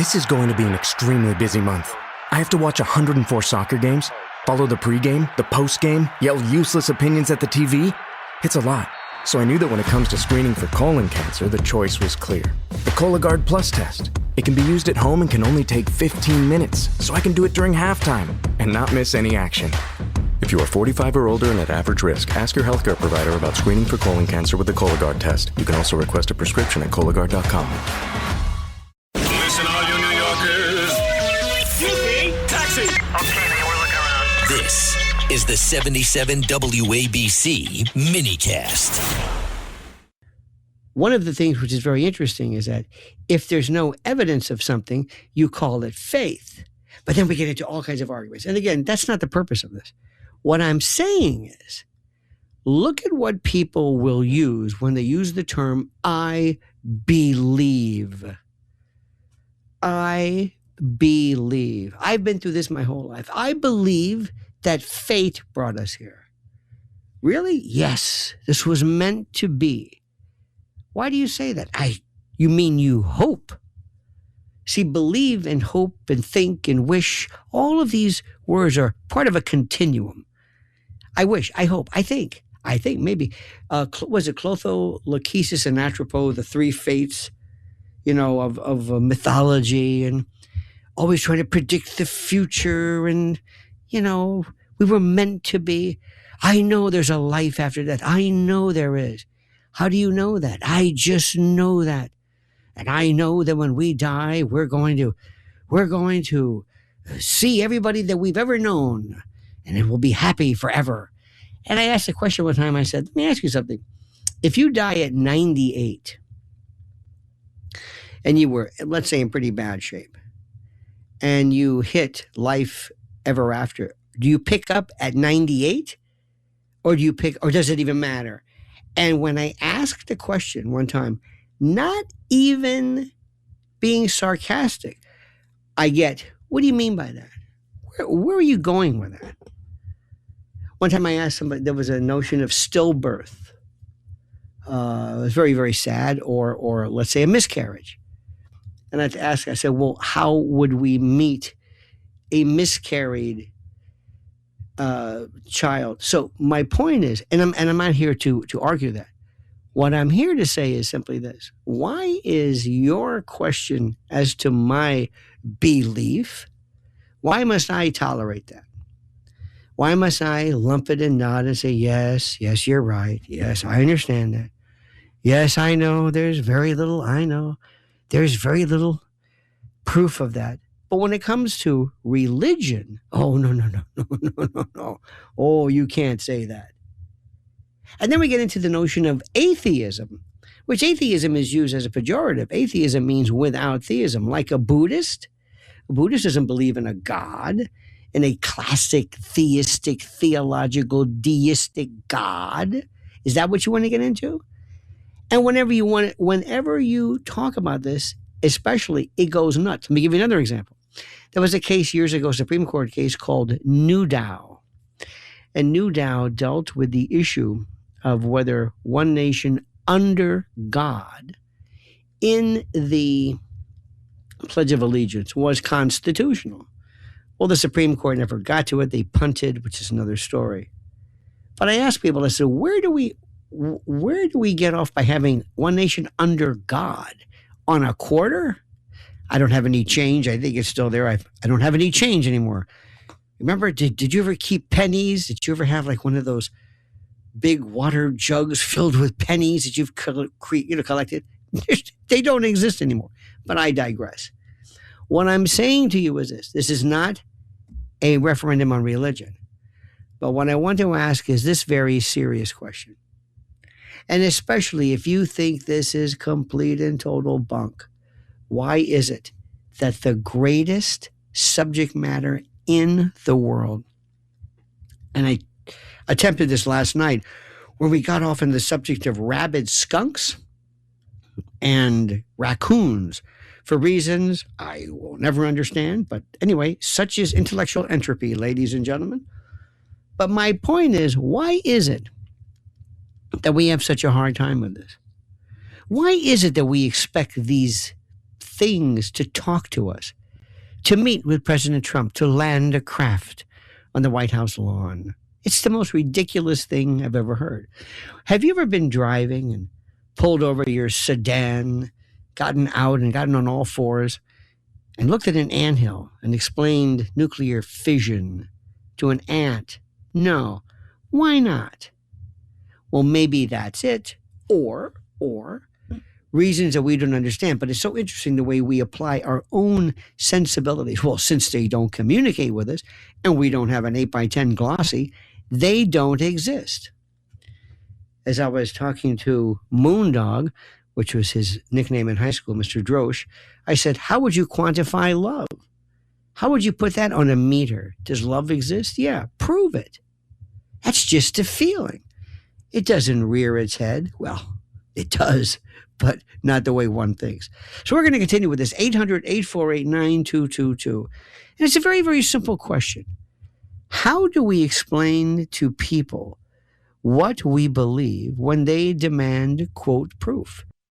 This is going to be an extremely busy month. I have to watch 104 soccer games, follow the pregame, the postgame, yell useless opinions at the TV. It's a lot. So I knew that when it comes to screening for colon cancer, the choice was clear. The Cologuard Plus test. It can be used at home and can only take 15 minutes, so I can do it during halftime and not miss any action. If you are 45 or older and at average risk, ask your healthcare provider about screening for colon cancer with the Cologuard test. You can also request a prescription at Cologuard.com. Listen, all you New Yorkers. Excuse me, taxi. Okay, man, we're looking around. This is the 77 WABC minicast. One of the things which is very interesting is that if there's no evidence of something, you call it faith. But then we get into all kinds of arguments. And again, that's not the purpose of this. What I'm saying is, look at what people will use when they use the term, I believe. I believe. I've been through this my whole life. I believe that fate brought us here. Really? Yes. This was meant to be. Why do you say that? You mean you hope. See, believe and hope and think and wish, all of these words are part of a continuum. I wish, I hope, I think maybe. Was it Clotho, Lachesis, and Atropos, the three fates, of mythology, and always trying to predict the future, and, we were meant to be. I know there's a life after death. I know there is. How do you know that? I just know that. And I know that when we die, we're going to see everybody that we've ever known, and it will be happy forever. And I asked a question one time. I said, let me ask you something. If you die at 98 and you were, let's say, in pretty bad shape, and you hit life ever after, do you pick up at 98? Or does it even matter? And when I asked the question one time, not even being sarcastic, I get, what do you mean by that? Where are you going with that? One time I asked somebody, there was a notion of stillbirth. It was very, very sad, or let's say a miscarriage. And I asked, I said, well, how would we meet a miscarried child? So my point is, and I'm not here to argue that. What I'm here to say is simply this. Why is your question as to my belief, why must I tolerate that? Why must I lump it and nod and say, yes, you're right. Yes, I understand that. Yes, I know there's very little proof of that. But when it comes to religion, oh, no. Oh, you can't say that. And then we get into the notion of atheism, which atheism is used as a pejorative. Atheism means without theism, like a Buddhist. A Buddhist doesn't believe in a God, in a classic theistic, theological, deistic God. Is that what you want to get into? And whenever you talk about this, especially, it goes nuts. Let me give you another example. There was a case years ago, a Supreme Court case called Newdow. And Newdow dealt with the issue of whether one nation under God in the Pledge of Allegiance was constitutional. Well, the Supreme Court never got to it. They punted, which is another story. But I asked people, I said, where do we get off by having one nation under God? On a quarter? I don't have any change. I think it's still there. I don't have any change anymore. Remember, did you ever keep pennies? Did you ever have like one of those big water jugs filled with pennies that you've collected? They don't exist anymore. But I digress. What I'm saying to you is this. This is not a referendum on religion. But what I want to ask is this very serious question. And especially if you think this is complete and total bunk, why is it that the greatest subject matter in the world, and I attempted this last night, where we got off on the subject of rabid skunks and raccoons for reasons I will never understand. But anyway, such is intellectual entropy, ladies and gentlemen. But my point is, why is it that we have such a hard time with this? Why is it that we expect these things to talk to us, to meet with President Trump, to land a craft on the White House lawn. It's the most ridiculous thing I've ever heard. Have you ever been driving and pulled over your sedan, gotten out and gotten on all fours, and looked at an anthill and explained nuclear fission to an ant? No. Why not? Well, maybe that's it. Or reasons that we don't understand. But it's so interesting the way we apply our own sensibilities. Well, since they don't communicate with us and we don't have an 8x10 glossy, they don't exist. As I was talking to Moondog, which was his nickname in high school, Mr. Drosh, I said, how would you quantify love? How would you put that on a meter? Does love exist? Yeah, prove it. That's just a feeling. It doesn't rear its head. Well, it does, but not the way one thinks. So we're going to continue with this 800-848-9222. And it's a very, very simple question. How do we explain to people what we believe when they demand, quote, proof?